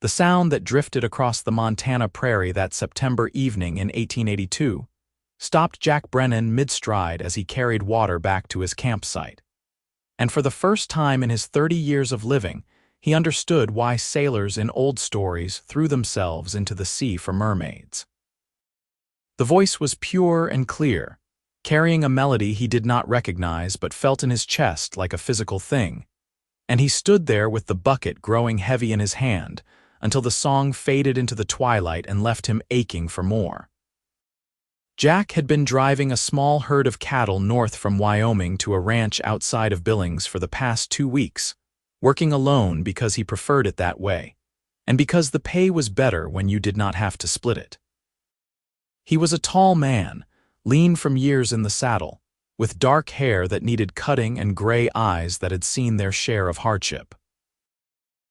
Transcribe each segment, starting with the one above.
The sound that drifted across the Montana prairie that September evening in 1882 stopped Jack Brennan mid-stride as he carried water back to his campsite. And for the first time in his 30 years of living, he understood why sailors in old stories threw themselves into the sea for mermaids. The voice was pure and clear, carrying a melody he did not recognize but felt in his chest like a physical thing. And he stood there with the bucket growing heavy in his hand until the song faded into the twilight and left him aching for more. Jack had been driving a small herd of cattle north from Wyoming to a ranch outside of Billings for the past 2 weeks, working alone because he preferred it that way, and because the pay was better when you did not have to split it. He was a tall man, lean from years in the saddle, with dark hair that needed cutting and gray eyes that had seen their share of hardship.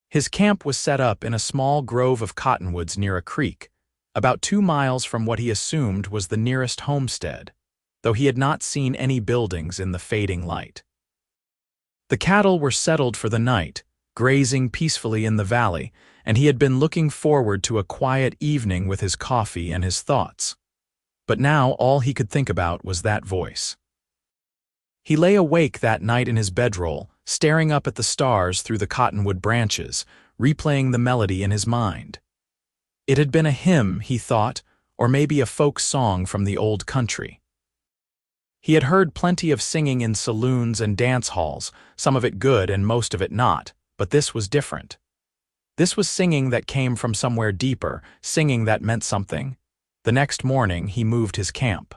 His camp was set up in a small grove of cottonwoods near a creek, about 2 miles from what he assumed was the nearest homestead, though he had not seen any buildings in the fading light. The cattle were settled for the night, grazing peacefully in the valley, and he had been looking forward to a quiet evening with his coffee and his thoughts. But now all he could think about was that voice. He lay awake that night in his bedroll, staring up at the stars through the cottonwood branches, replaying the melody in his mind. It had been a hymn, he thought, or maybe a folk song from the old country. He had heard plenty of singing in saloons and dance halls, some of it good and most of it not, but this was different. This was singing that came from somewhere deeper, singing that meant something. The next morning he moved his camp.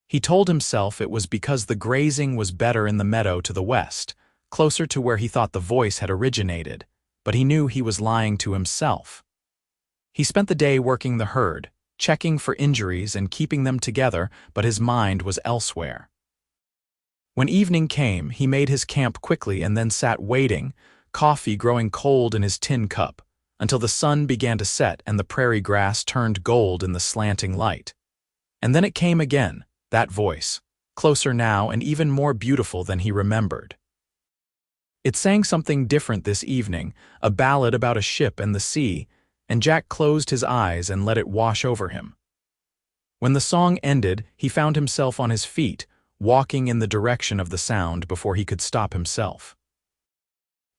He told himself it was because the grazing was better in the meadow to the west, closer to where he thought the voice had originated, but he knew he was lying to himself. He spent the day working the herd, checking for injuries and keeping them together, but his mind was elsewhere. When evening came, he made his camp quickly and then sat waiting, coffee growing cold in his tin cup, until the sun began to set and the prairie grass turned gold in the slanting light. And then it came again, that voice, closer now and even more beautiful than he remembered. It sang something different this evening, a ballad about a ship and the sea, and Jack closed his eyes and let it wash over him. When the song ended, he found himself on his feet, walking in the direction of the sound before he could stop himself.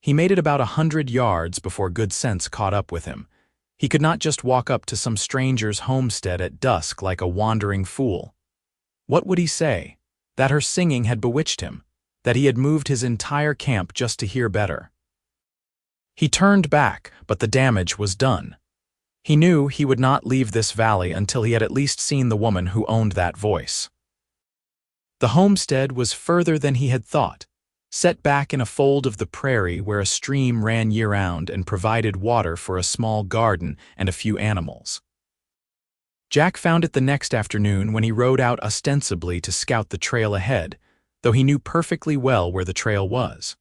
He made it about 100 yards before good sense caught up with him. He could not just walk up to some stranger's homestead at dusk like a wandering fool. What would he say? That her singing had bewitched him, that he had moved his entire camp just to hear better. He turned back, but the damage was done. He knew he would not leave this valley until he had at least seen the woman who owned that voice. The homestead was further than he had thought, set back in a fold of the prairie where a stream ran year-round and provided water for a small garden and a few animals. Jack found it the next afternoon when he rode out ostensibly to scout the trail ahead, though he knew perfectly well where the trail was.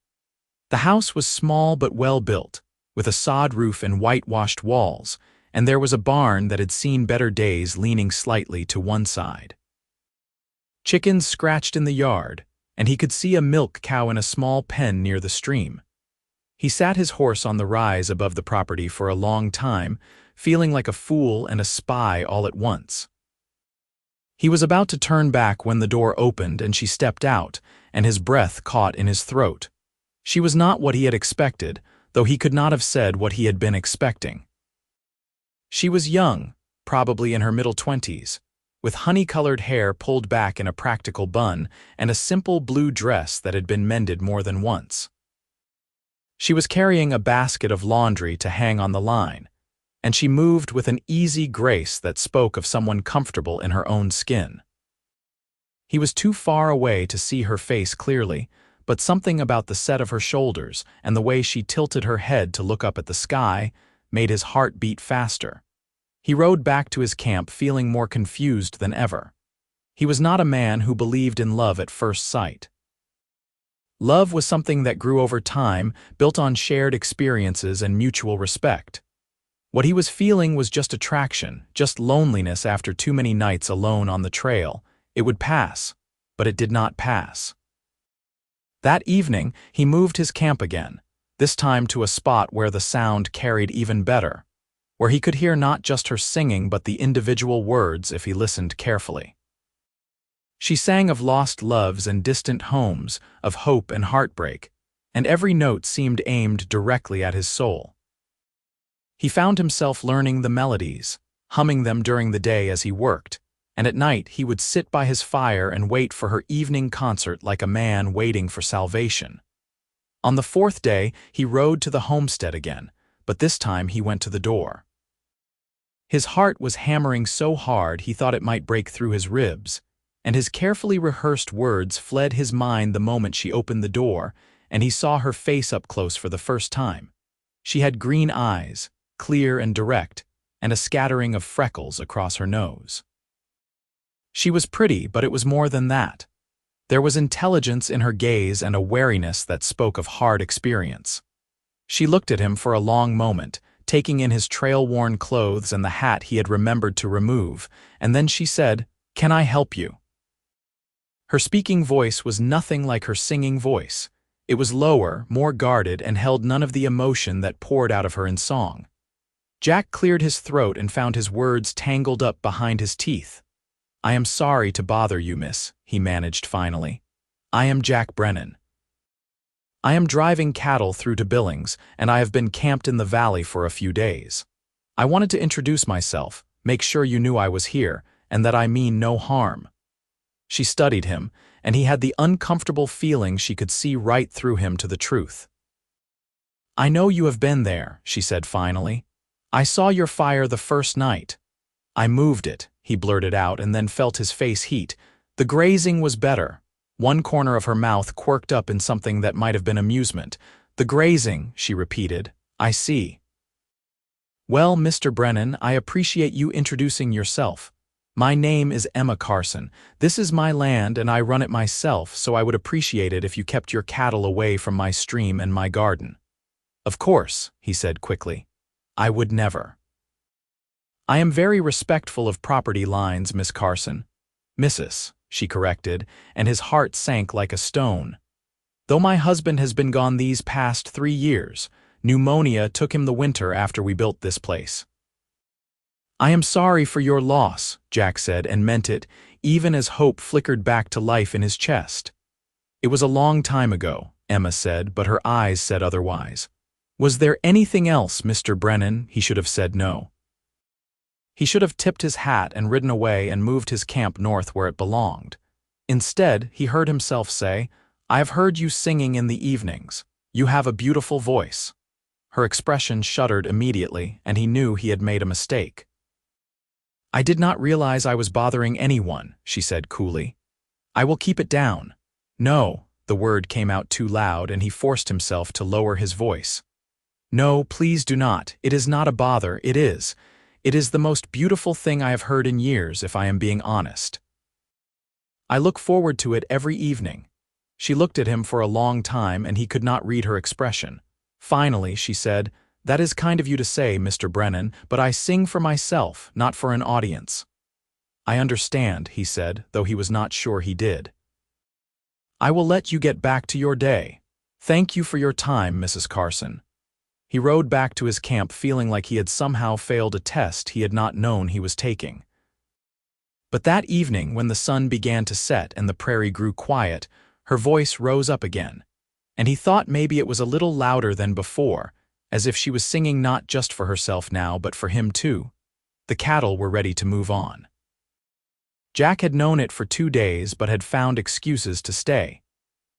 The house was small but well built, with a sod roof and whitewashed walls, and there was a barn that had seen better days leaning slightly to one side. Chickens scratched in the yard, and he could see a milk cow in a small pen near the stream. He sat his horse on the rise above the property for a long time, feeling like a fool and a spy all at once. He was about to turn back when the door opened and she stepped out, and his breath caught in his throat. She was not what he had expected, though he could not have said what he had been expecting. She was young, probably in her middle 20s, with honey-colored hair pulled back in a practical bun and a simple blue dress that had been mended more than once. She was carrying a basket of laundry to hang on the line, and she moved with an easy grace that spoke of someone comfortable in her own skin. He was too far away to see her face clearly, but something about the set of her shoulders and the way she tilted her head to look up at the sky made his heart beat faster. He rode back to his camp feeling more confused than ever. He was not a man who believed in love at first sight. Love was something that grew over time, built on shared experiences and mutual respect. What he was feeling was just attraction, just loneliness after too many nights alone on the trail. It would pass, but it did not pass. That evening, he moved his camp again, this time to a spot where the sound carried even better, where he could hear not just her singing but the individual words if he listened carefully. She sang of lost loves and distant homes, of hope and heartbreak, and every note seemed aimed directly at his soul. He found himself learning the melodies, humming them during the day as he worked, and at night he would sit by his fire and wait for her evening concert like a man waiting for salvation. On the fourth day, he rode to the homestead again, but this time he went to the door. His heart was hammering so hard he thought it might break through his ribs, and his carefully rehearsed words fled his mind the moment she opened the door, and he saw her face up close for the first time. She had green eyes, clear and direct, and a scattering of freckles across her nose. She was pretty, but it was more than that. There was intelligence in her gaze and a wariness that spoke of hard experience. She looked at him for a long moment, taking in his trail-worn clothes and the hat he had remembered to remove, and then she said, "Can I help you?" Her speaking voice was nothing like her singing voice. It was lower, more guarded, and held none of the emotion that poured out of her in song. Jack cleared his throat and found his words tangled up behind his teeth. "I am sorry to bother you, miss," he managed finally. "I am Jack Brennan. I am driving cattle through to Billings, and I have been camped in the valley for a few days. I wanted to introduce myself, make sure you knew I was here, and that I mean no harm." She studied him, and he had the uncomfortable feeling she could see right through him to the truth. "I know you have been there," she said finally. "I saw your fire the first night. I moved it," he blurted out and then felt his face heat. The grazing was better. One corner of her mouth quirked up in something that might have been amusement. "The grazing," she repeated. "I see." "Well, Mr. Brennan, I appreciate you introducing yourself. My name is Emma Carson. This is my land and I run it myself, so I would appreciate it if you kept your cattle away from my stream and my garden." "Of course," he said quickly. "I would never." "I am very respectful of property lines, Miss Carson." "Mrs." she corrected, and his heart sank like a stone. "Though my husband has been gone these past 3 years, pneumonia took him the winter after we built this place." "I am sorry for your loss," Jack said, and meant it, even as hope flickered back to life in his chest. "It was a long time ago," Emma said, but her eyes said otherwise. "Was there anything else, Mr. Brennan?" He should have said no. He should have tipped his hat and ridden away and moved his camp north where it belonged. Instead, he heard himself say, "I have heard you singing in the evenings. You have a beautiful voice." Her expression shuddered immediately, and he knew he had made a mistake. "I did not realize I was bothering anyone," she said coolly. "I will keep it down." "No," the word came out too loud, and he forced himself to lower his voice. "No, please do not. It is not a bother, it is. It is the most beautiful thing I have heard in years, if I am being honest. I look forward to it every evening." She looked at him for a long time, and he could not read her expression. Finally, she said, "That is kind of you to say, Mr. Brennan, but I sing for myself, not for an audience." "I understand," he said, though he was not sure he did. "I will let you get back to your day. Thank you for your time, Mrs. Carson." He rode back to his camp feeling like he had somehow failed a test he had not known he was taking. But that evening, when the sun began to set and the prairie grew quiet, her voice rose up again, and he thought maybe it was a little louder than before, as if she was singing not just for herself now but for him too. The cattle were ready to move on. Jack had known it for 2 days but had found excuses to stay.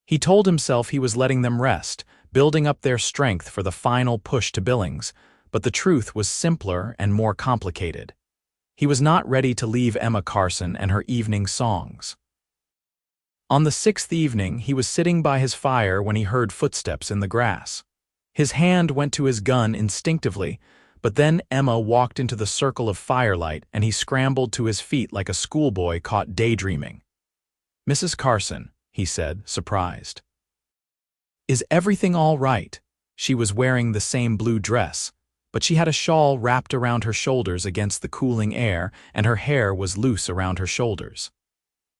He told himself he was letting them rest, building up their strength for the final push to Billings, but the truth was simpler and more complicated. He was not ready to leave Emma Carson and her evening songs. On the 6th evening, he was sitting by his fire when he heard footsteps in the grass. His hand went to his gun instinctively, but then Emma walked into the circle of firelight and he scrambled to his feet like a schoolboy caught daydreaming. "Mrs. Carson," he said, surprised. "Is everything all right?" She was wearing the same blue dress, but she had a shawl wrapped around her shoulders against the cooling air, and her hair was loose around her shoulders.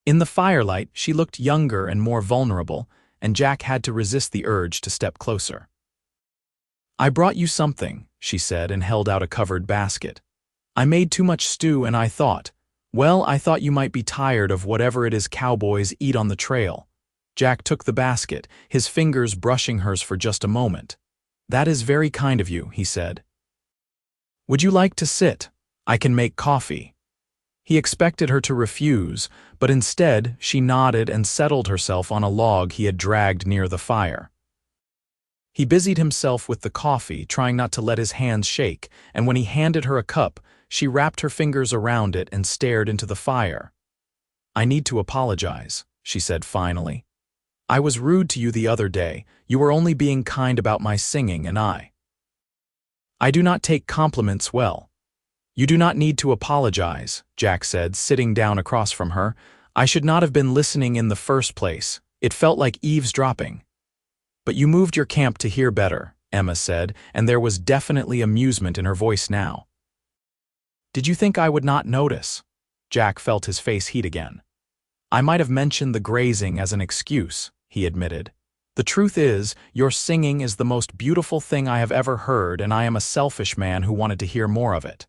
In the firelight, she looked younger and more vulnerable, and Jack had to resist the urge to step closer. "I brought you something," she said and held out a covered basket. "I made too much stew and I thought you might be tired of whatever it is cowboys eat on the trail." Jack took the basket, his fingers brushing hers for just a moment. "That is very kind of you," he said. "Would you like to sit? I can make coffee." He expected her to refuse, but instead she nodded and settled herself on a log he had dragged near the fire. He busied himself with the coffee, trying not to let his hands shake, and when he handed her a cup, she wrapped her fingers around it and stared into the fire. "I need to apologize," she said finally. "I was rude to you the other day. You were only being kind about my singing, and I do not take compliments well." "You do not need to apologize," Jack said, sitting down across from her. "I should not have been listening in the first place. It felt like eavesdropping." "But you moved your camp to hear better," Emma said, and there was definitely amusement in her voice now. "Did you think I would not notice?" Jack felt his face heat again. "I might have mentioned the grazing as an excuse," he admitted. "The truth is, your singing is the most beautiful thing I have ever heard, and I am a selfish man who wanted to hear more of it."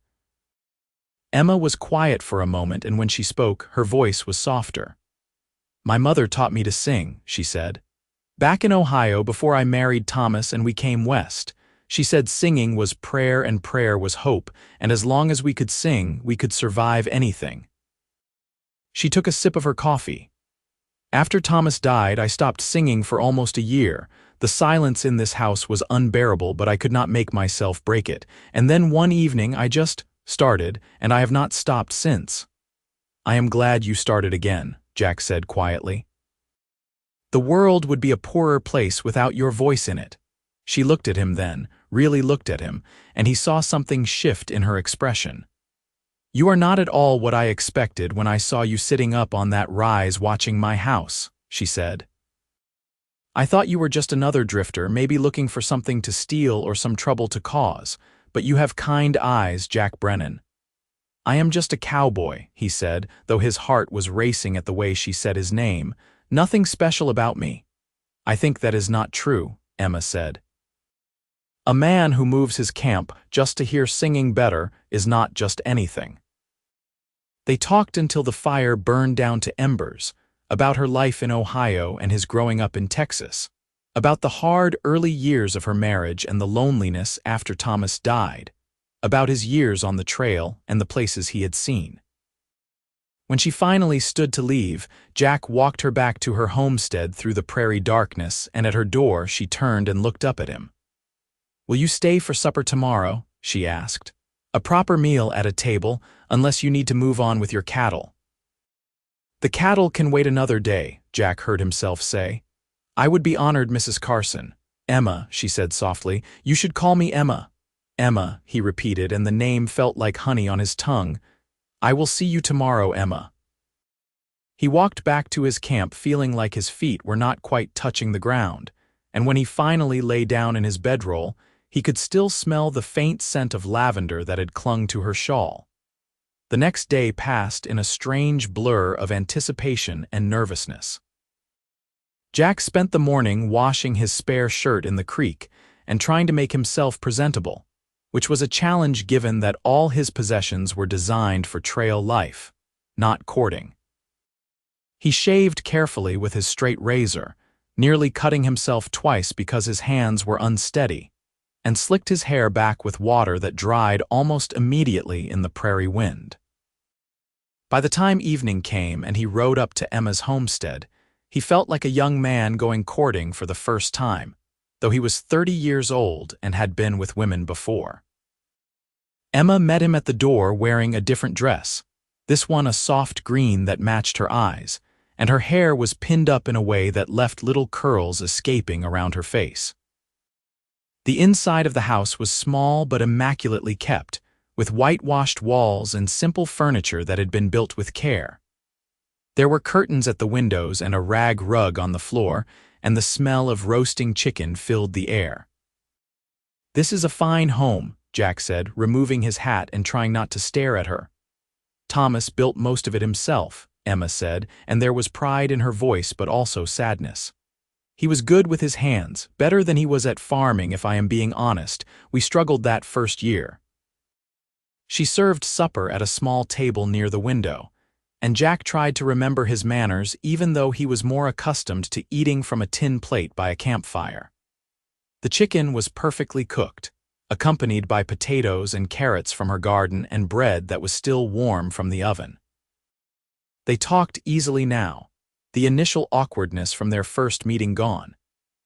Emma was quiet for a moment, and when she spoke, her voice was softer. "My mother taught me to sing," she said. "Back in Ohio before I married Thomas and we came west. She said singing was prayer and prayer was hope, and as long as we could sing, we could survive anything." She took a sip of her coffee. "After Thomas died, I stopped singing for almost a year. The silence in this house was unbearable, but I could not make myself break it. And then one evening I just started, and I have not stopped since." "I am glad you started again," Jack said quietly. "The world would be a poorer place without your voice in it." She looked at him then, really looked at him, and he saw something shift in her expression. "You are not at all what I expected when I saw you sitting up on that rise watching my house," she said. "I thought you were just another drifter, maybe looking for something to steal or some trouble to cause, but you have kind eyes, Jack Brennan." "I am just a cowboy," he said, though his heart was racing at the way she said his name. "Nothing special about me." "I think that is not true," Emma said. "A man who moves his camp just to hear singing better is not just anything." They talked until the fire burned down to embers, about her life in Ohio and his growing up in Texas, about the hard early years of her marriage and the loneliness after Thomas died, about his years on the trail and the places he had seen. When she finally stood to leave, Jack walked her back to her homestead through the prairie darkness, and at her door she turned and looked up at him. "Will you stay for supper tomorrow?" she asked. "A proper meal at a table, unless you need to move on with your cattle." "The cattle can wait another day," Jack heard himself say. "I would be honored, Mrs. Carson." "Emma," she said softly. "You should call me Emma." "Emma," he repeated, and the name felt like honey on his tongue. "I will see you tomorrow, Emma." He walked back to his camp feeling like his feet were not quite touching the ground, and when he finally lay down in his bedroll, he could still smell the faint scent of lavender that had clung to her shawl. The next day passed in a strange blur of anticipation and nervousness. Jack spent the morning washing his spare shirt in the creek and trying to make himself presentable, which was a challenge given that all his possessions were designed for trail life, not courting. He shaved carefully with his straight razor, nearly cutting himself twice because his hands were unsteady, and slicked his hair back with water that dried almost immediately in the prairie wind. By the time evening came and he rode up to Emma's homestead, he felt like a young man going courting for the first time, though he was 30 years old and had been with women before. Emma met him at the door wearing a different dress, this one a soft green that matched her eyes, and her hair was pinned up in a way that left little curls escaping around her face. The inside of the house was small but immaculately kept, with whitewashed walls and simple furniture that had been built with care. There were curtains at the windows and a rag rug on the floor, and the smell of roasting chicken filled the air. "This is a fine home," Jack said, removing his hat and trying not to stare at her. "Thomas built most of it himself," Emma said, and there was pride in her voice but also sadness. He was good with his hands, better than he was at farming if I am being honest. We struggled that first year. She served supper at a small table near the window, and Jack tried to remember his manners even though he was more accustomed to eating from a tin plate by a campfire. The chicken was perfectly cooked, accompanied by potatoes and carrots from her garden and bread that was still warm from the oven. They talked easily now, the initial awkwardness from their first meeting gone,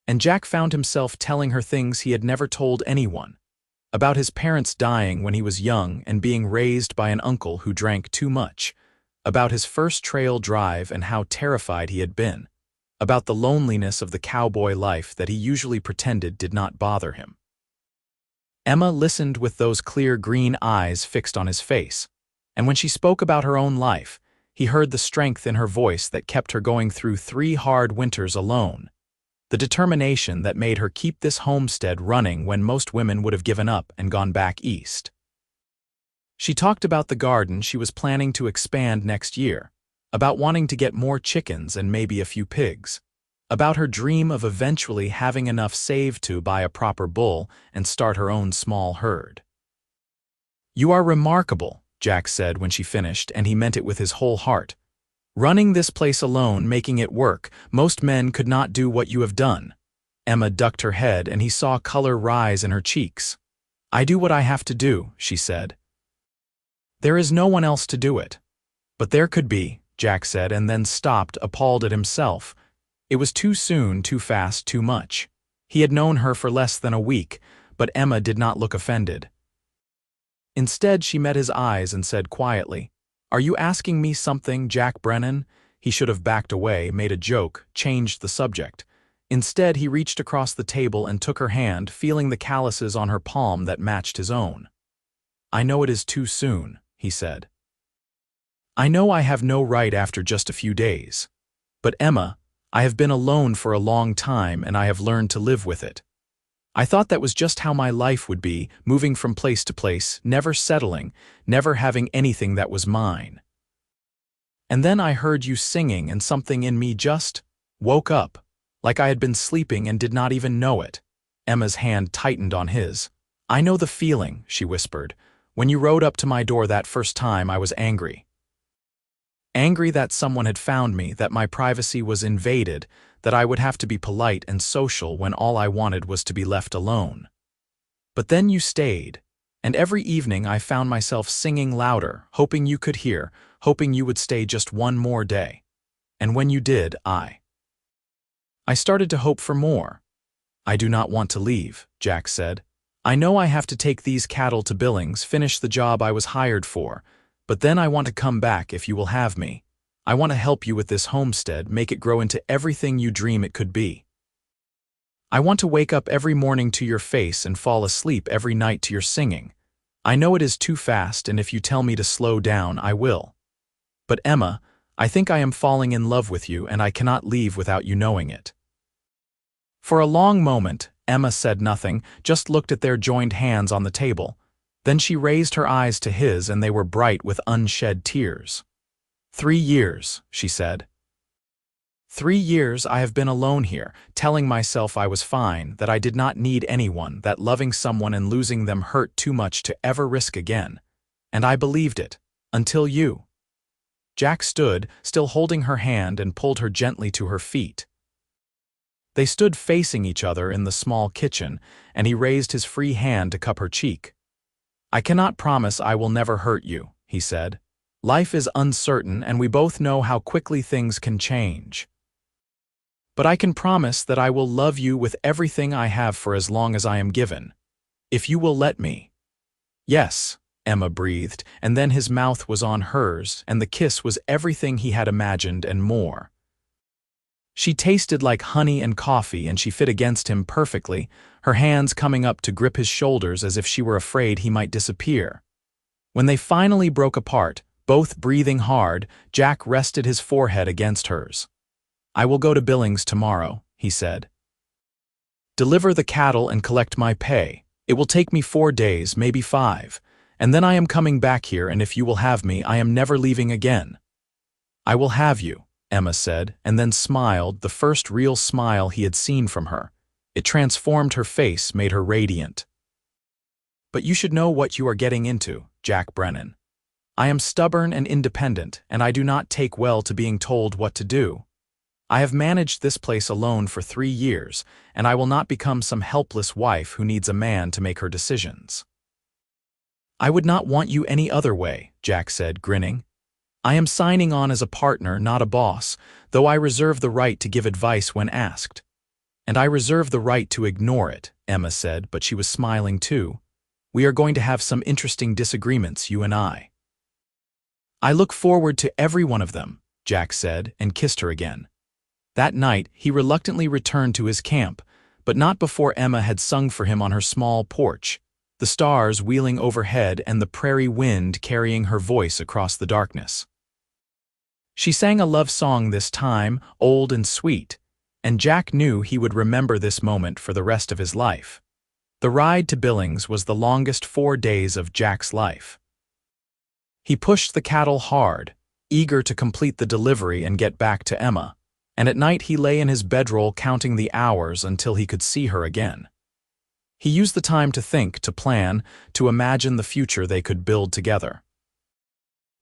and Jack found himself telling her things he had never told anyone, about his parents dying when he was young and being raised by an uncle who drank too much, about his first trail drive and how terrified he had been, about the loneliness of the cowboy life that he usually pretended did not bother him. Emma listened with those clear green eyes fixed on his face, and when she spoke about her own life, he heard the strength in her voice that kept her going through 3 hard winters alone, the determination that made her keep this homestead running when most women would have given up and gone back east. She talked about the garden she was planning to expand next year, about wanting to get more chickens and maybe a few pigs, about her dream of eventually having enough saved to buy a proper bull and start her own small herd. "You are remarkable," Jack said when she finished, and he meant it with his whole heart. "Running this place alone, making it work, most men could not do what you have done." Emma ducked her head and he saw color rise in her cheeks. "I do what I have to do," she said. "There is no one else to do it." "But there could be," Jack said, and then stopped, appalled at himself. It was too soon, too fast, too much. He had known her for less than a week, but Emma did not look offended. Instead, she met his eyes and said quietly, "Are you asking me something, Jack Brennan?" He should have backed away, made a joke, changed the subject. Instead, he reached across the table and took her hand, feeling the calluses on her palm that matched his own. "I know it is too soon," he said. "I know I have no right after just a few days. But Emma, I have been alone for a long time and I have learned to live with it. I thought that was just how my life would be, moving from place to place, never settling, never having anything that was mine. And then I heard you singing and something in me just woke up, like I had been sleeping and did not even know it." Emma's hand tightened on his. "I know the feeling," she whispered. "When you rode up to my door that first time, I was angry. Angry that someone had found me, that my privacy was invaded, that I would have to be polite and social when all I wanted was to be left alone. But then you stayed, and every evening I found myself singing louder, hoping you could hear, hoping you would stay just one more day. And when you did, I started to hope for more." "I do not want to leave," Jack said. "I know I have to take these cattle to Billings, finish the job I was hired for, but then I want to come back if you will have me. I want to help you with this homestead, make it grow into everything you dream it could be. I want to wake up every morning to your face and fall asleep every night to your singing. I know it is too fast, and if you tell me to slow down, I will. But Emma, I think I am falling in love with you and I cannot leave without you knowing it." For a long moment, Emma said nothing, just looked at their joined hands on the table. Then she raised her eyes to his and they were bright with unshed tears. 3 years, she said. 3 years I have been alone here, telling myself I was fine, that I did not need anyone, that loving someone and losing them hurt too much to ever risk again. And I believed it, until you. Jack stood, still holding her hand, and pulled her gently to her feet. They stood facing each other in the small kitchen, and he raised his free hand to cup her cheek. "I cannot promise I will never hurt you," he said. "Life is uncertain, and we both know how quickly things can change. But I can promise that I will love you with everything I have for as long as I am given. If you will let me." "Yes," Emma breathed, and then his mouth was on hers, and the kiss was everything he had imagined and more. She tasted like honey and coffee, and she fit against him perfectly, her hands coming up to grip his shoulders as if she were afraid he might disappear. When they finally broke apart, both breathing hard, Jack rested his forehead against hers. "I will go to Billings tomorrow," he said. "Deliver the cattle and collect my pay. It will take me 4 days, maybe 5, and then I am coming back here, and if you will have me, I am never leaving again." "I will have you," Emma said, and then smiled, the first real smile he had seen from her. It transformed her face, made her radiant. "But you should know what you are getting into, Jack Brennan. I am stubborn and independent, and I do not take well to being told what to do. I have managed this place alone for 3 years, and I will not become some helpless wife who needs a man to make her decisions." "I would not want you any other way," Jack said, grinning. "I am signing on as a partner, not a boss, though I reserve the right to give advice when asked." "And I reserve the right to ignore it," Emma said, but she was smiling too. "We are going to have some interesting disagreements, you and I." "I look forward to every one of them," Jack said, and kissed her again. That night, he reluctantly returned to his camp, but not before Emma had sung for him on her small porch, the stars wheeling overhead and the prairie wind carrying her voice across the darkness. She sang a love song this time, old and sweet, and Jack knew he would remember this moment for the rest of his life. The ride to Billings was the longest 4 days of Jack's life. He pushed the cattle hard, eager to complete the delivery and get back to Emma, and at night he lay in his bedroll counting the hours until he could see her again. He used the time to think, to plan, to imagine the future they could build together.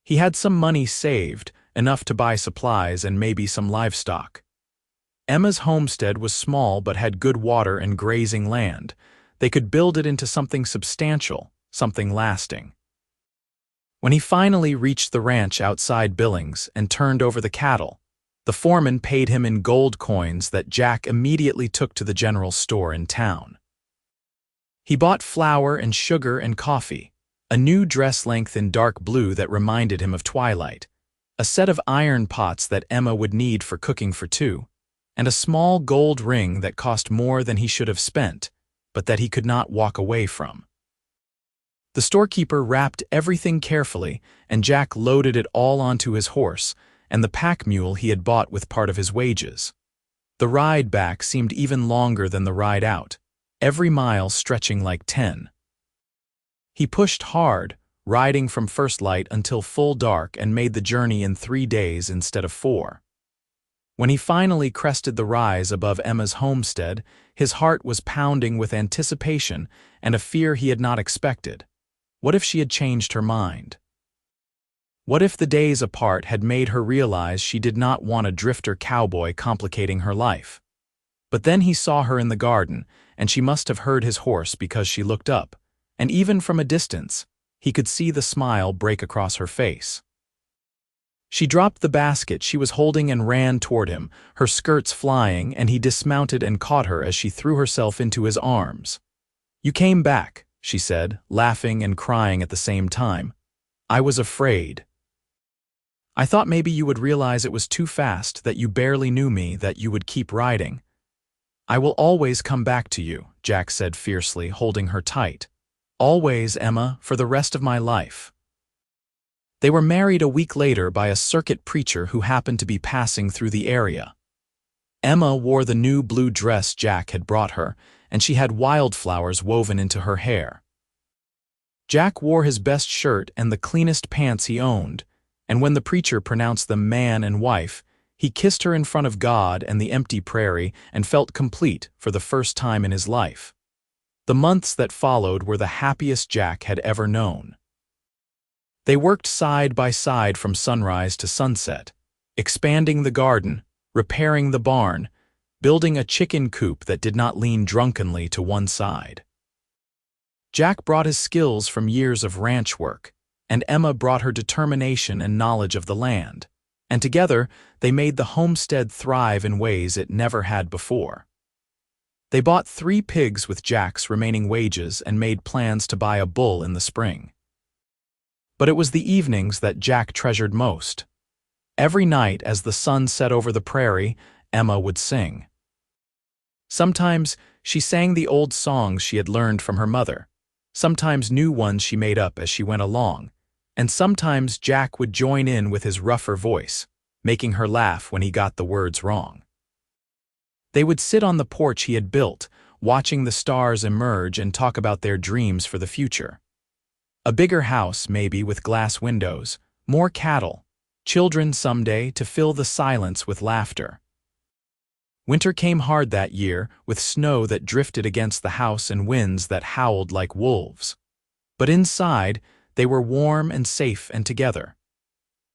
He had some money saved, enough to buy supplies and maybe some livestock. Emma's homestead was small but had good water and grazing land. They could build it into something substantial, something lasting. When he finally reached the ranch outside Billings and turned over the cattle, the foreman paid him in gold coins that Jack immediately took to the general store in town. He bought flour and sugar and coffee, a new dress length in dark blue that reminded him of twilight, a set of iron pots that Emma would need for cooking for 2, and a small gold ring that cost more than he should have spent, but that he could not walk away from. The storekeeper wrapped everything carefully, and Jack loaded it all onto his horse and the pack mule he had bought with part of his wages. The ride back seemed even longer than the ride out, every mile stretching like 10. He pushed hard, riding from first light until full dark, and made the journey in 3 days instead of 4. When he finally crested the rise above Emma's homestead, his heart was pounding with anticipation and a fear he had not expected. What if she had changed her mind? What if the days apart had made her realize she did not want a drifter cowboy complicating her life? But then he saw her in the garden, and she must have heard his horse because she looked up, and even from a distance, he could see the smile break across her face. She dropped the basket she was holding and ran toward him, her skirts flying, and he dismounted and caught her as she threw herself into his arms. "You came back," she said, laughing and crying at the same time. "I was afraid. I thought maybe you would realize it was too fast, that you barely knew me, that you would keep riding." "I will always come back to you," Jack said fiercely, holding her tight. "Always, Emma, for the rest of my life." They were married a week later by a circuit preacher who happened to be passing through the area. Emma wore the new blue dress Jack had brought her, and she had wildflowers woven into her hair. Jack wore his best shirt and the cleanest pants he owned, and when the preacher pronounced them man and wife, he kissed her in front of God and the empty prairie and felt complete for the first time in his life. The months that followed were the happiest Jack had ever known. They worked side by side from sunrise to sunset, expanding the garden, repairing the barn, building a chicken coop that did not lean drunkenly to one side. Jack brought his skills from years of ranch work, and Emma brought her determination and knowledge of the land, and together they made the homestead thrive in ways it never had before. They bought 3 pigs with Jack's remaining wages and made plans to buy a bull in the spring. But it was the evenings that Jack treasured most. Every night as the sun set over the prairie, Emma would sing. Sometimes she sang the old songs she had learned from her mother, sometimes new ones she made up as she went along, and sometimes Jack would join in with his rougher voice, making her laugh when he got the words wrong. They would sit on the porch he had built, watching the stars emerge and talk about their dreams for the future. A bigger house, maybe, with glass windows, more cattle, children someday to fill the silence with laughter. Winter came hard that year, with snow that drifted against the house and winds that howled like wolves. But inside, they were warm and safe and together.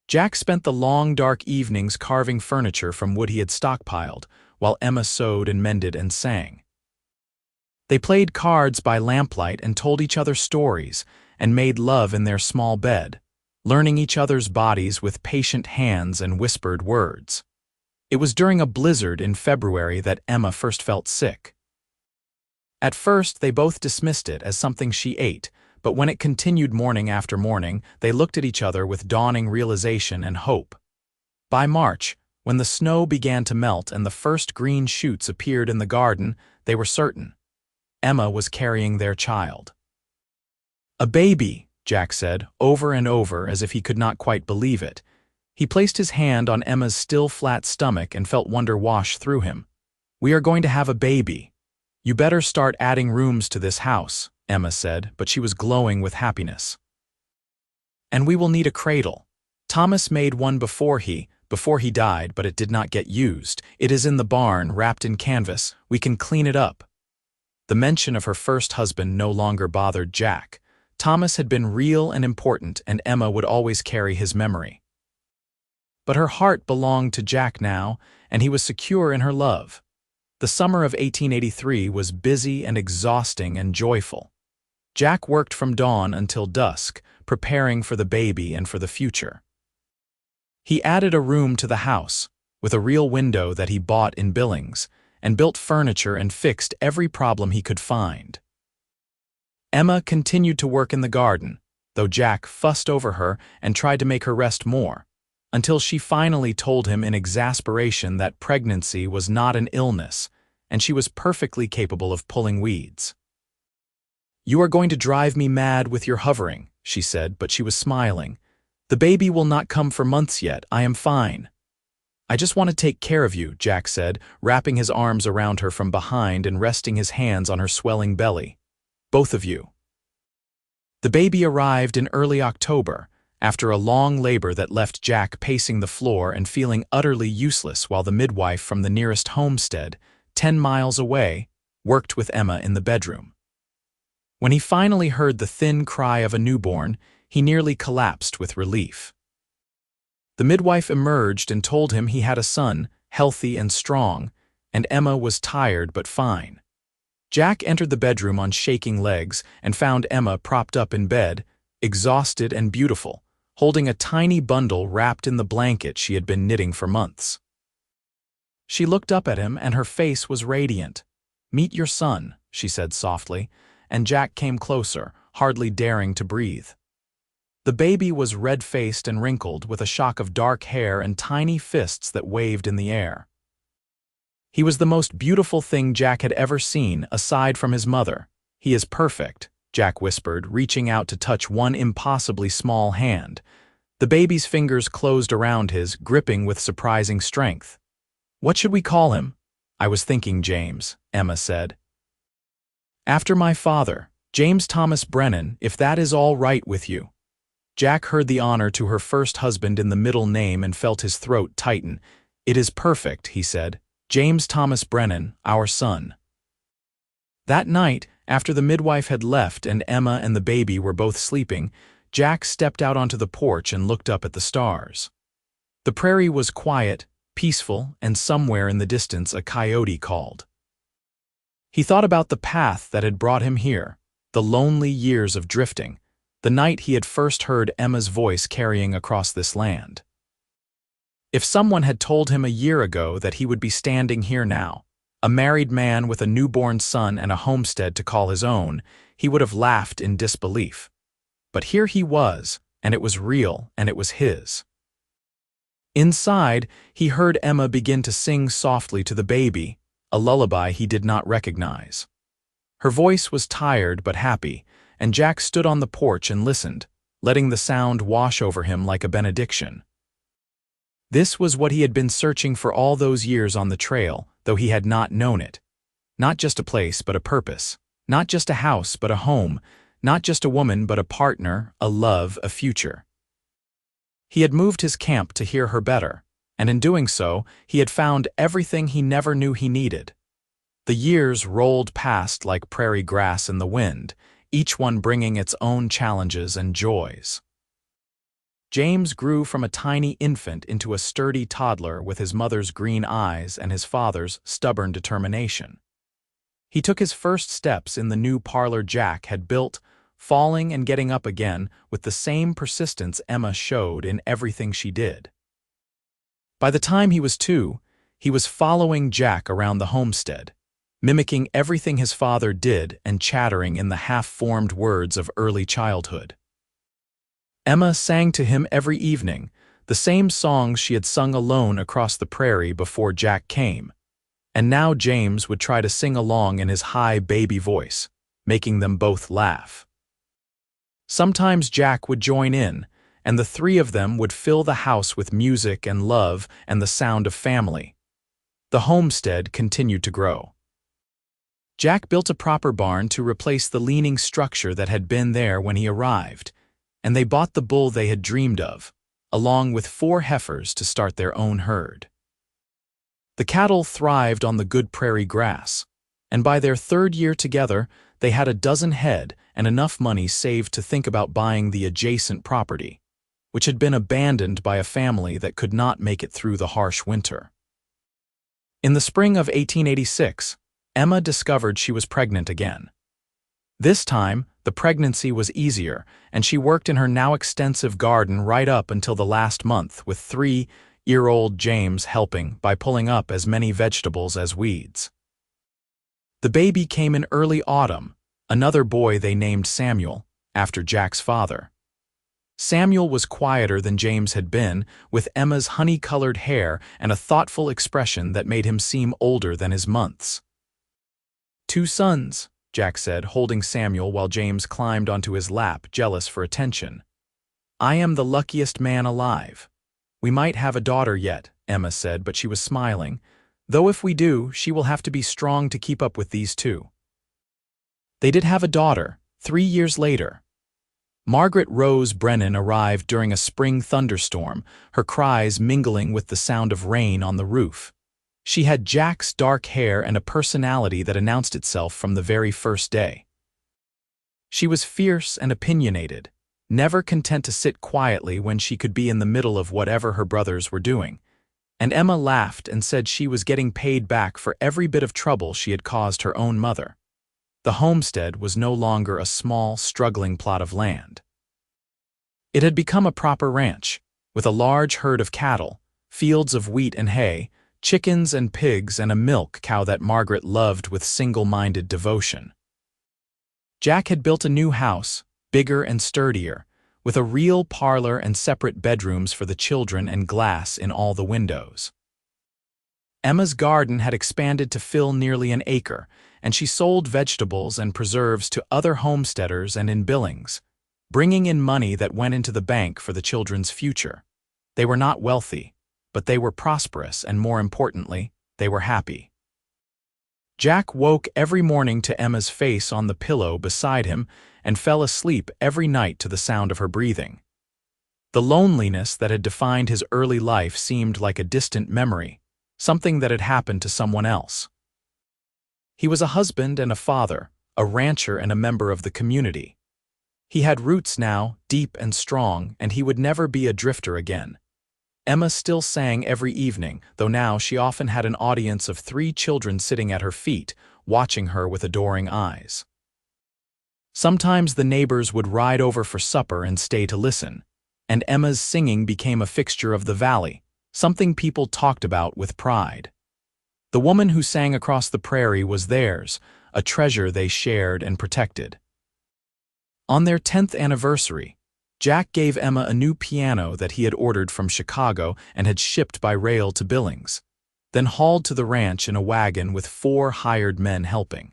Jack spent the long, dark evenings carving furniture from wood he had stockpiled, while Emma sewed and mended and sang. They played cards by lamplight and told each other stories, and made love in their small bed, learning each other's bodies with patient hands and whispered words. It was during a blizzard in February that Emma first felt sick. At first, they both dismissed it as something she ate, but when it continued morning after morning, they looked at each other with dawning realization and hope. By March, when the snow began to melt and the first green shoots appeared in the garden, they were certain. Emma was carrying their child. "A baby," Jack said, over and over as if he could not quite believe it. He placed his hand on Emma's still flat stomach and felt wonder wash through him. "We are going to have a baby. You better start adding rooms to this house," Emma said, but she was glowing with happiness. "And we will need a cradle. Thomas made one before he died, but it did not get used. It is in the barn, wrapped in canvas. We can clean it up." The mention of her first husband no longer bothered Jack. Thomas had been real and important, and Emma would always carry his memory. But her heart belonged to Jack now, and he was secure in her love. The summer of 1883 was busy and exhausting and joyful. Jack worked from dawn until dusk, preparing for the baby and for the future. He added a room to the house, with a real window that he bought in Billings, and built furniture and fixed every problem he could find. Emma continued to work in the garden, though Jack fussed over her and tried to make her rest more, until she finally told him in exasperation that pregnancy was not an illness, and she was perfectly capable of pulling weeds. "You are going to drive me mad with your hovering," she said, but she was smiling. "The baby will not come for months yet. I am fine." "I just want to take care of you," Jack said, wrapping his arms around her from behind and resting his hands on her swelling belly. "Both of you." The baby arrived in early October, after a long labor that left Jack pacing the floor and feeling utterly useless while the midwife from the nearest homestead, 10 miles away, worked with Emma in the bedroom. When he finally heard the thin cry of a newborn, he nearly collapsed with relief. The midwife emerged and told him he had a son, healthy and strong, and Emma was tired but fine. Jack entered the bedroom on shaking legs and found Emma propped up in bed, exhausted and beautiful, holding a tiny bundle wrapped in the blanket she had been knitting for months. She looked up at him and her face was radiant. "Meet your son," she said softly, and Jack came closer, hardly daring to breathe. The baby was red-faced and wrinkled, with a shock of dark hair and tiny fists that waved in the air. He was the most beautiful thing Jack had ever seen, aside from his mother. "He is perfect," Jack whispered, reaching out to touch one impossibly small hand. The baby's fingers closed around his, gripping with surprising strength. "What should we call him?" "I was thinking James," Emma said. "After my father, James Thomas Brennan, if that is all right with you." Jack heard the honor to her first husband in the middle name and felt his throat tighten. "It is perfect," he said. "James Thomas Brennan, our son." That night, after the midwife had left and Emma and the baby were both sleeping, Jack stepped out onto the porch and looked up at the stars. The prairie was quiet, peaceful, and somewhere in the distance a coyote called. He thought about the path that had brought him here, the lonely years of drifting, the night he had first heard Emma's voice carrying across this land. If someone had told him a year ago that he would be standing here now, a married man with a newborn son and a homestead to call his own, he would have laughed in disbelief. But here he was, and it was real, and it was his. Inside, he heard Emma begin to sing softly to the baby, a lullaby he did not recognize. Her voice was tired but happy, and Jack stood on the porch and listened, letting the sound wash over him like a benediction. This was what he had been searching for all those years on the trail, though he had not known it. Not just a place, but a purpose. Not just a house, but a home. Not just a woman, but a partner, a love, a future. He had moved his camp to hear her better, and in doing so, he had found everything he never knew he needed. The years rolled past like prairie grass in the wind, each one bringing its own challenges and joys. James grew from a tiny infant into a sturdy toddler with his mother's green eyes and his father's stubborn determination. He took his first steps in the new parlor Jack had built, falling and getting up again with the same persistence Emma showed in everything she did. By the time he was 2, he was following Jack around the homestead, mimicking everything his father did and chattering in the half-formed words of early childhood. Emma sang to him every evening, the same songs she had sung alone across the prairie before Jack came, and now James would try to sing along in his high baby voice, making them both laugh. Sometimes Jack would join in, and the three of them would fill the house with music and love and the sound of family. The homestead continued to grow. Jack built a proper barn to replace the leaning structure that had been there when he arrived, and they bought the bull they had dreamed of, along with 4 heifers to start their own herd. The cattle thrived on the good prairie grass, and by their 3rd year together, they had a dozen head and enough money saved to think about buying the adjacent property, which had been abandoned by a family that could not make it through the harsh winter. In the spring of 1886, Emma discovered she was pregnant again. This time, the pregnancy was easier, and she worked in her now extensive garden right up until the last month, with 3-year-old James helping by pulling up as many vegetables as weeds. The baby came in early autumn, another boy they named Samuel, after Jack's father. Samuel was quieter than James had been, with Emma's honey-colored hair and a thoughtful expression that made him seem older than his months. 2 sons, Jack said, holding Samuel while James climbed onto his lap, jealous for attention. I am the luckiest man alive. We might have a daughter yet, Emma said, but she was smiling. Though if we do, she will have to be strong to keep up with these 2. They did have a daughter, 3 years later. Margaret Rose Brennan arrived during a spring thunderstorm, her cries mingling with the sound of rain on the roof. She had Jack's dark hair and a personality that announced itself from the very first day. She was fierce and opinionated, never content to sit quietly when she could be in the middle of whatever her brothers were doing, and Emma laughed and said she was getting paid back for every bit of trouble she had caused her own mother. The homestead was no longer a small, struggling plot of land. It had become a proper ranch, with a large herd of cattle, fields of wheat and hay, chickens and pigs, and a milk cow that Margaret loved with single-minded devotion. Jack had built a new house, bigger and sturdier, with a real parlor and separate bedrooms for the children and glass in all the windows. Emma's garden had expanded to fill nearly an acre, and she sold vegetables and preserves to other homesteaders and in Billings, bringing in money that went into the bank for the children's future. They were not wealthy, but they were prosperous, and more importantly, they were happy. Jack woke every morning to Emma's face on the pillow beside him and fell asleep every night to the sound of her breathing. The loneliness that had defined his early life seemed like a distant memory, something that had happened to someone else. He was a husband and a father, a rancher and a member of the community. He had roots now, deep and strong, and he would never be a drifter again. Emma still sang every evening, though now she often had an audience of 3 children sitting at her feet, watching her with adoring eyes. Sometimes the neighbors would ride over for supper and stay to listen, and Emma's singing became a fixture of the valley, something people talked about with pride. The woman who sang across the prairie was theirs, a treasure they shared and protected. On their 10th anniversary, Jack gave Emma a new piano that he had ordered from Chicago and had shipped by rail to Billings, then hauled to the ranch in a wagon with 4 hired men helping.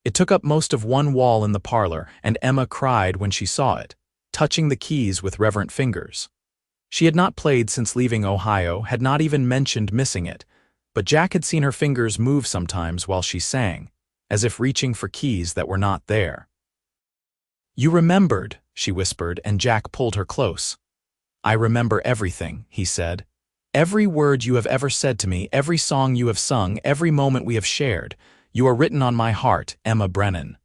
It took up most of one wall in the parlor, and Emma cried when she saw it, touching the keys with reverent fingers. She had not played since leaving Ohio, had not even mentioned missing it, but Jack had seen her fingers move sometimes while she sang, as if reaching for keys that were not there. "You remembered," she whispered, and Jack pulled her close. "I remember everything," he said. "Every word you have ever said to me, every song you have sung, every moment we have shared. You are written on my heart, Emma Brennan."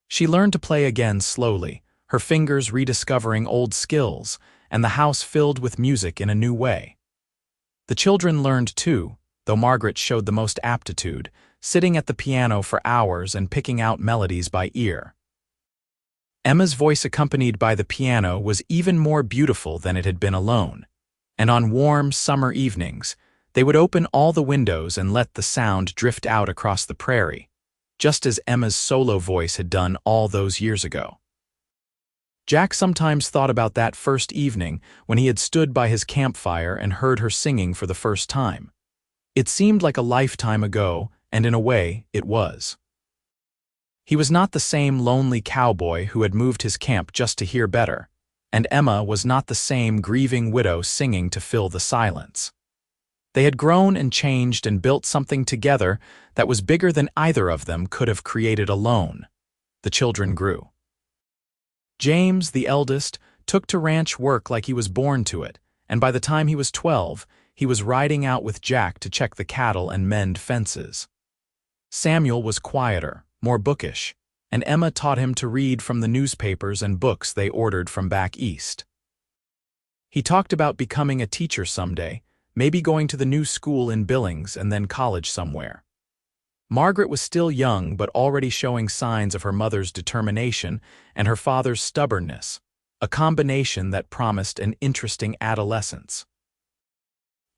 She learned to play again slowly, her fingers rediscovering old skills, and the house filled with music in a new way. The children learned too, though Margaret showed the most aptitude, sitting at the piano for hours and picking out melodies by ear. Emma's voice accompanied by the piano was even more beautiful than it had been alone, and on warm summer evenings, they would open all the windows and let the sound drift out across the prairie, just as Emma's solo voice had done all those years ago. Jack sometimes thought about that first evening when he had stood by his campfire and heard her singing for the first time. It seemed like a lifetime ago, and in a way, it was. He was not the same lonely cowboy who had moved his camp just to hear better, and Emma was not the same grieving widow singing to fill the silence. They had grown and changed and built something together that was bigger than either of them could have created alone. The children grew. James, the eldest, took to ranch work like he was born to it, and by the time he was 12, he was riding out with Jack to check the cattle and mend fences. Samuel was quieter, more bookish, and Emma taught him to read from the newspapers and books they ordered from back east. He talked about becoming a teacher someday, maybe going to the new school in Billings and then college somewhere. Margaret was still young but already showing signs of her mother's determination and her father's stubbornness, a combination that promised an interesting adolescence.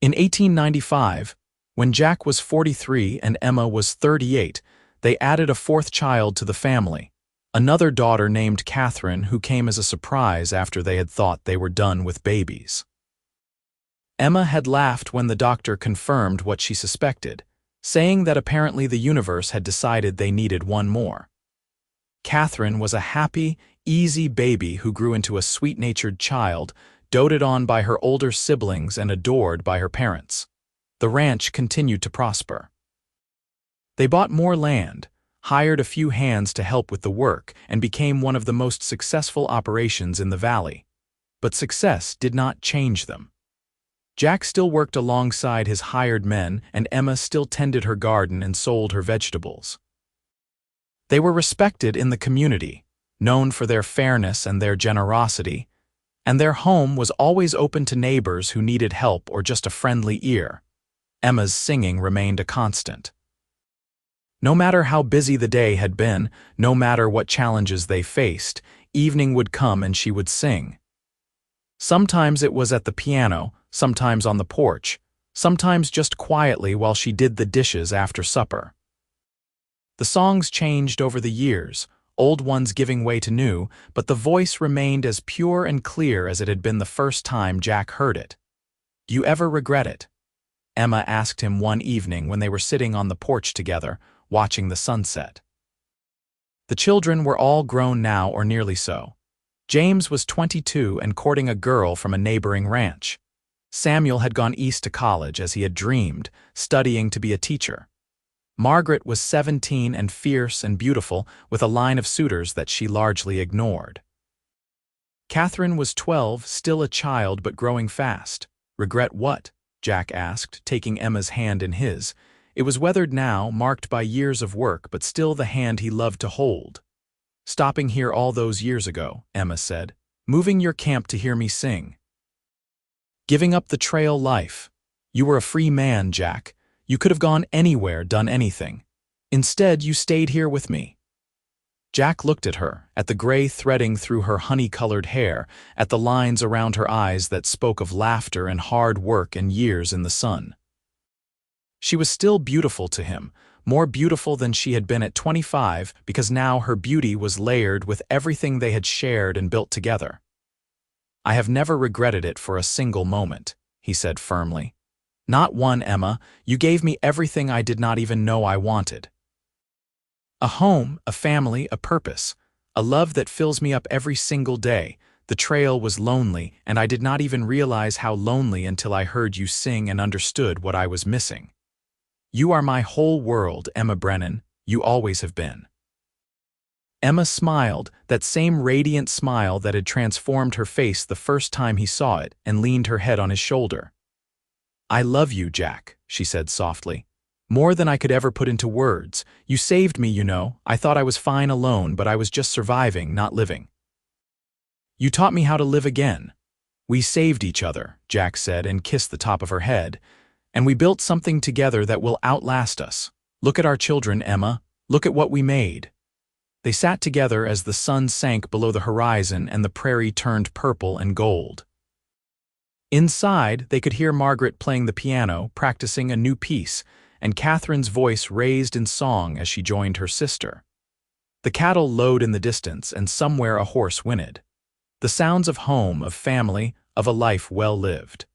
In 1895, when Jack was 43 and Emma was 38, they added a fourth child to the family, another daughter named Catherine who came as a surprise after they had thought they were done with babies. Emma had laughed when the doctor confirmed what she suspected, saying that apparently the universe had decided they needed one more. Catherine was a happy, easy baby who grew into a sweet-natured child, doted on by her older siblings and adored by her parents. The ranch continued to prosper. They bought more land, hired a few hands to help with the work, and became one of the most successful operations in the valley. But success did not change them. Jack still worked alongside his hired men, and Emma still tended her garden and sold her vegetables. They were respected in the community, known for their fairness and their generosity, and their home was always open to neighbors who needed help or just a friendly ear. Emma's singing remained a constant. No matter how busy the day had been, no matter what challenges they faced, evening would come and she would sing. Sometimes it was at the piano, sometimes on the porch, sometimes just quietly while she did the dishes after supper. The songs changed over the years, old ones giving way to new, but the voice remained as pure and clear as it had been the first time Jack heard it. "Do you ever regret it?" Emma asked him one evening when they were sitting on the porch together, watching the sunset. The children were all grown now or nearly so. James was 22 and courting a girl from a neighboring ranch. Samuel had gone east to college as he had dreamed, studying to be a teacher. Margaret was 17 and fierce and beautiful, with a line of suitors that she largely ignored. Catherine was 12, still a child but growing fast. "Regret what?" Jack asked, taking Emma's hand in his. It was weathered now, marked by years of work, but still the hand he loved to hold. "Stopping here all those years ago," Emma said. "Moving your camp to hear me sing. Giving up the trail life. You were a free man, Jack. You could have gone anywhere, done anything. Instead, you stayed here with me." Jack looked at her, at the gray threading through her honey-colored hair, at the lines around her eyes that spoke of laughter and hard work and years in the sun. She was still beautiful to him, more beautiful than she had been at 25, because now her beauty was layered with everything they had shared and built together. "I have never regretted it for a single moment," he said firmly. "Not one, Emma. You gave me everything I did not even know I wanted. A home, a family, a purpose, a love that fills me up every single day. The trail was lonely, and I did not even realize how lonely until I heard you sing and understood what I was missing. You are my whole world, Emma Brennan. You always have been." Emma smiled, that same radiant smile that had transformed her face the first time he saw it, and leaned her head on his shoulder. "I love you, Jack," she said softly. "More than I could ever put into words. You saved me, you know. I thought I was fine alone, but I was just surviving, not living. You taught me how to live again." "We saved each other," Jack said and kissed the top of her head. "And we built something together that will outlast us. Look at our children, Emma. Look at what we made." They sat together as the sun sank below the horizon and the prairie turned purple and gold. Inside, they could hear Margaret playing the piano, practicing a new piece, and Catherine's voice raised in song as she joined her sister. The cattle lowed in the distance, and somewhere a horse whinnied. The sounds of home, of family, of a life well lived.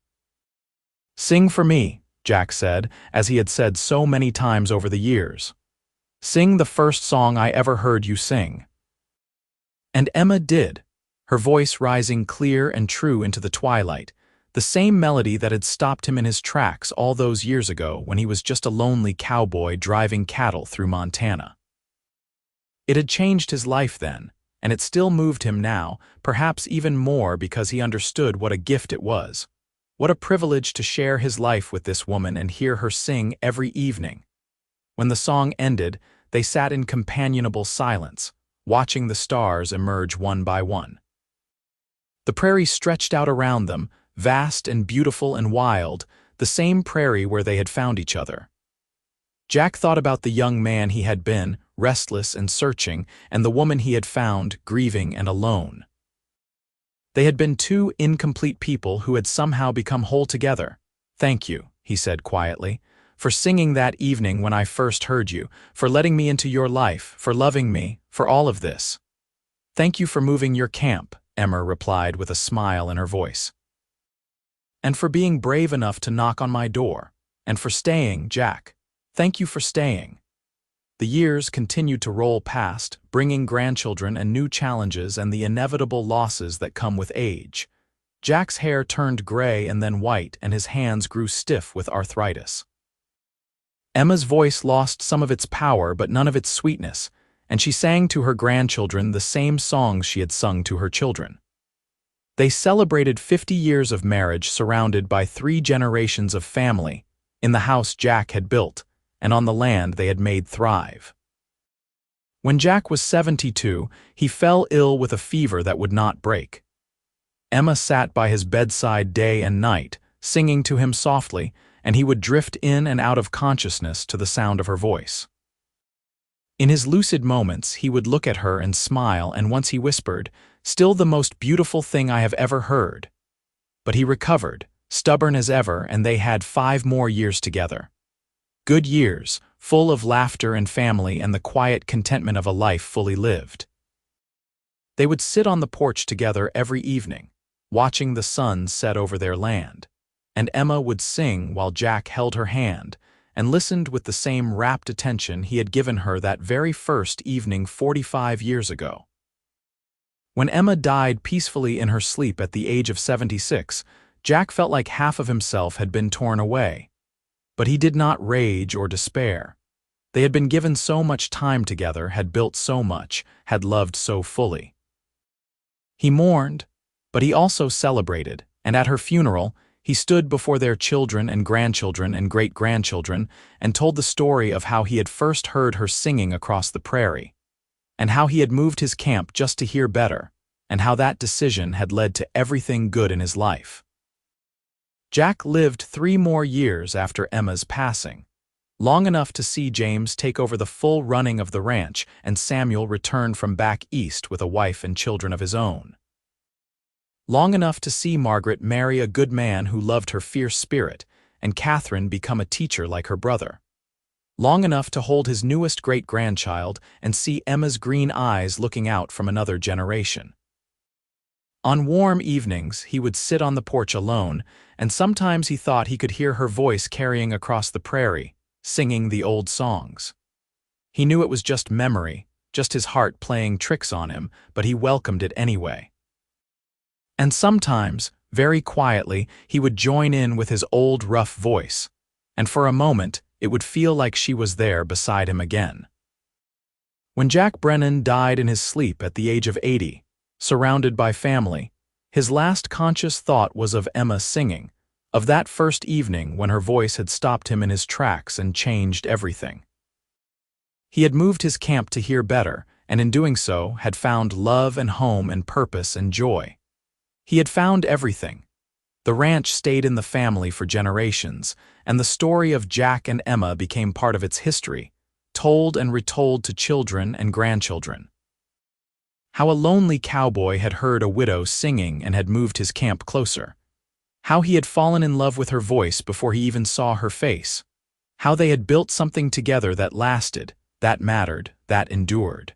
"Sing for me," Jack said, as he had said so many times over the years. "Sing the first song I ever heard you sing." And Emma did, her voice rising clear and true into the twilight, the same melody that had stopped him in his tracks all those years ago when he was just a lonely cowboy driving cattle through Montana. It had changed his life then, and it still moved him now, perhaps even more because he understood what a gift it was. What a privilege to share his life with this woman and hear her sing every evening. When the song ended, they sat in companionable silence, watching the stars emerge one by one. The prairie stretched out around them, vast and beautiful and wild, the same prairie where they had found each other. Jack thought about the young man he had been, restless and searching, and the woman he had found, grieving and alone. They had been two incomplete people who had somehow become whole together. "Thank you," he said quietly, "for singing that evening when I first heard you, for letting me into your life, for loving me, for all of this." "Thank you for moving your camp," Emma replied with a smile in her voice. "And for being brave enough to knock on my door. And for staying, Jack. Thank you for staying." The years continued to roll past, bringing grandchildren and new challenges and the inevitable losses that come with age. Jack's hair turned gray and then white, and his hands grew stiff with arthritis. Emma's voice lost some of its power but none of its sweetness, and she sang to her grandchildren the same songs she had sung to her children. They celebrated 50 years of marriage surrounded by 3 generations of family, in the house Jack had built, and on the land they had made thrive. When Jack was 72, he fell ill with a fever that would not break. Emma sat by his bedside day and night, singing to him softly, and he would drift in and out of consciousness to the sound of her voice. In his lucid moments, he would look at her and smile, and once he whispered, "Still the most beautiful thing I have ever heard." But he recovered, stubborn as ever, and they had 5 more years together. Good years, full of laughter and family and the quiet contentment of a life fully lived. They would sit on the porch together every evening, watching the sun set over their land, and Emma would sing while Jack held her hand and listened with the same rapt attention he had given her that very first evening 45 years ago. When Emma died peacefully in her sleep at the age of 76, Jack felt like half of himself had been torn away. But he did not rage or despair. They had been given so much time together, had built so much, had loved so fully. He mourned, but he also celebrated, and at her funeral, he stood before their children and grandchildren and great-grandchildren and told the story of how he had first heard her singing across the prairie, and how he had moved his camp just to hear better, and how that decision had led to everything good in his life. Jack lived 3 more years after Emma's passing, long enough to see James take over the full running of the ranch and Samuel return from back east with a wife and children of his own. Long enough to see Margaret marry a good man who loved her fierce spirit and Catherine become a teacher like her brother. Long enough to hold his newest great-grandchild and see Emma's green eyes looking out from another generation. On warm evenings, he would sit on the porch alone, and sometimes he thought he could hear her voice carrying across the prairie, singing the old songs. He knew it was just memory, just his heart playing tricks on him, but he welcomed it anyway. And sometimes, very quietly, he would join in with his old rough voice, and for a moment, it would feel like she was there beside him again. When Jack Brennan died in his sleep at the age of 80, surrounded by family, his last conscious thought was of Emma singing, of that first evening when her voice had stopped him in his tracks and changed everything. He had moved his camp to hear better, and in doing so had found love and home and purpose and joy. He had found everything. The ranch stayed in the family for generations, and the story of Jack and Emma became part of its history, told and retold to children and grandchildren. How a lonely cowboy had heard a widow singing and had moved his camp closer. How he had fallen in love with her voice before he even saw her face. How they had built something together that lasted, that mattered, that endured.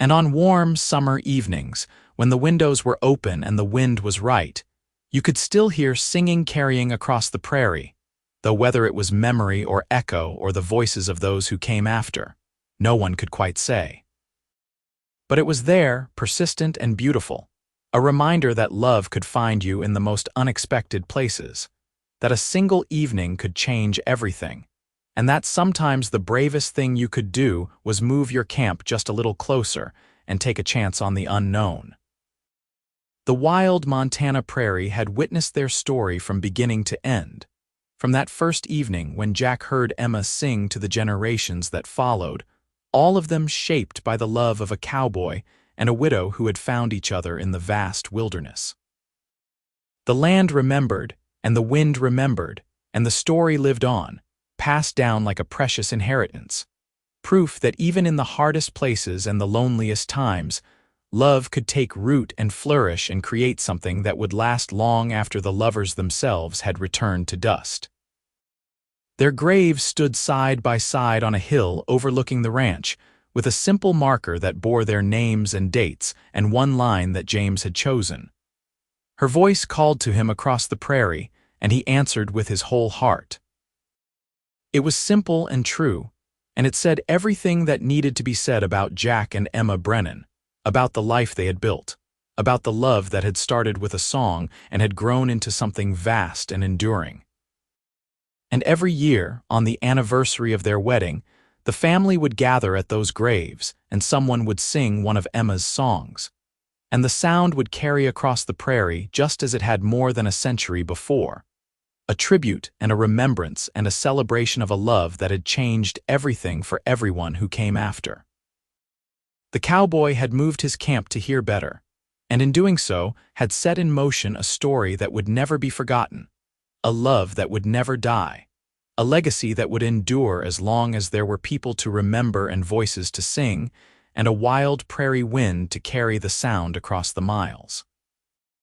And on warm summer evenings, when the windows were open and the wind was right, you could still hear singing carrying across the prairie, though whether it was memory or echo or the voices of those who came after, no one could quite say. But it was there, persistent and beautiful, a reminder that love could find you in the most unexpected places, that a single evening could change everything, and that sometimes the bravest thing you could do was move your camp just a little closer and take a chance on the unknown. The wild Montana prairie had witnessed their story from beginning to end, from that first evening when Jack heard Emma sing to the generations that followed, all of them shaped by the love of a cowboy and a widow who had found each other in the vast wilderness. The land remembered, and the wind remembered, and the story lived on, passed down like a precious inheritance, proof that even in the hardest places and the loneliest times, love could take root and flourish and create something that would last long after the lovers themselves had returned to dust. Their graves stood side by side on a hill overlooking the ranch, with a simple marker that bore their names and dates and one line that James had chosen. Her voice called to him across the prairie, and he answered with his whole heart. It was simple and true, and it said everything that needed to be said about Jack and Emma Brennan, about the life they had built, about the love that had started with a song and had grown into something vast and enduring. And every year, on the anniversary of their wedding, the family would gather at those graves, and someone would sing one of Emma's songs. And the sound would carry across the prairie just as it had more than a century before. A tribute and a remembrance and a celebration of a love that had changed everything for everyone who came after. The cowboy had moved his camp to hear better, and in doing so had set in motion a story that would never be forgotten, a love that would never die, a legacy that would endure as long as there were people to remember and voices to sing, and a wild prairie wind to carry the sound across the miles.